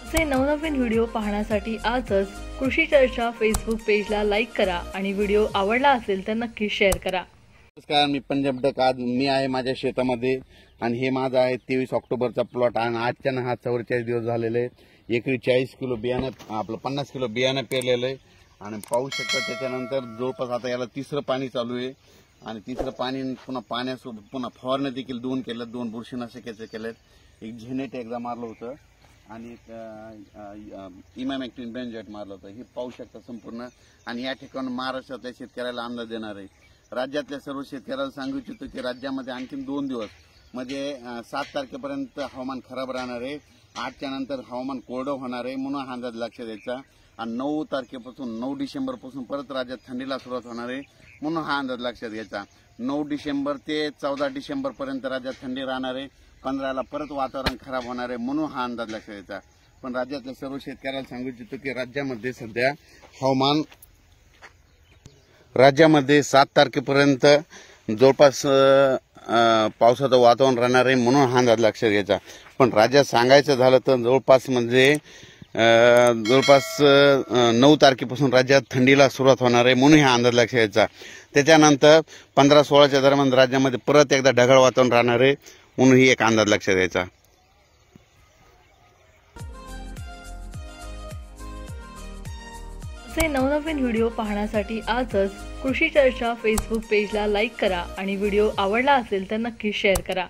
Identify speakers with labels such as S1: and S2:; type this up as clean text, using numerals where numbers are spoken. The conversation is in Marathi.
S1: असे नवनवीन व्हिडिओ पाहण्यासाठी आजच कृषी चर्चा फेसबुक पेजला लाईक करा आणि व्हिडिओ आवडला असेल तर नक्की शेअर करा।
S2: नमस्कार, मी पंजाब डक। आज मी आहे माझ्या शेतामध्ये आणि हे माझा आहे 23 ऑक्टोबरचा प्लॉट आणि आजच्या हा 44 दिवस झालेले। एकरी 40 किलो बियाणं आपलं 50 किलो बियाणं पेरलेलं आहे आणि पाहू शकता त्याच्यानंतर जवळपास आता याला तिसरं पाणी चालू आहे आणि तिसरं पाणी पुन्हा पाण्यासोबत पुन्हा फवारणी देखील दोन केल्यात, 2 बुरशीनाशकाचे केलेत, एक झेनेट एकदा मारलं होतं आणि इमामॅक्टिन बेंजोएट मारलं होतं। हे पाहू शकता संपूर्ण आणि या ठिकाणी महाराष्ट्रातल्या शेतकऱ्याला अंदाज देणार आहे। राज्यातल्या सर्व शेतकऱ्याला सांगू इच्छितो की राज्यामध्ये आणखी 2 दिवस म्हणजे 7 तारखेपर्यंत हवामान खराब राहणार आहे। 8च्या नंतर हवामान कोरडं होणार आहे म्हणून हा अंदाज लक्षात द्यायचा आणि 9 तारखेपासून 9 डिसेंबरपासून परत राज्यात थंडीला सुरुवात होणार आहे म्हणून हा अंदाज लक्षात घ्यायचा। 9 डिसेंबर ते 14 डिसेंबर पर्यंत राज्यात थंडी राहणार आहे। 15ला परत वातावरण खराब होणार आहे म्हणून हा अंदाज लक्षात घ्यायचा। पण राज्यातल्या सर्व शेतकऱ्याला सांगू इच्छितो की राज्यामध्ये सध्या हवामान 7 तारखेपर्यंत जवळपास पावसाचं वातावरण राहणार आहे म्हणून हा अंदाज लक्षात घ्यायचा। पण राज्यात सांगायचं झालं तर जवळपास 9 तारखेपासून राज्यात थंडीला सुरुवात होणार आहे म्हणून हा अंदाज लक्षात घ्यायचा। त्याच्यानंतर 15-16च्या दरम्यान राज्यामध्ये परत एकदा ढगाळ वातावरण राहणार आहे म्हणून ही एक अंदाज लक्षात घ्यायचा।
S1: असे नवनवीन व्हिडिओ पाहण्यासाठी आजच कृषी चर्चा फेसबुक पेजला लाईक करा आणि व्हिडिओ आवडला असेल तर नक्की शेअर करा।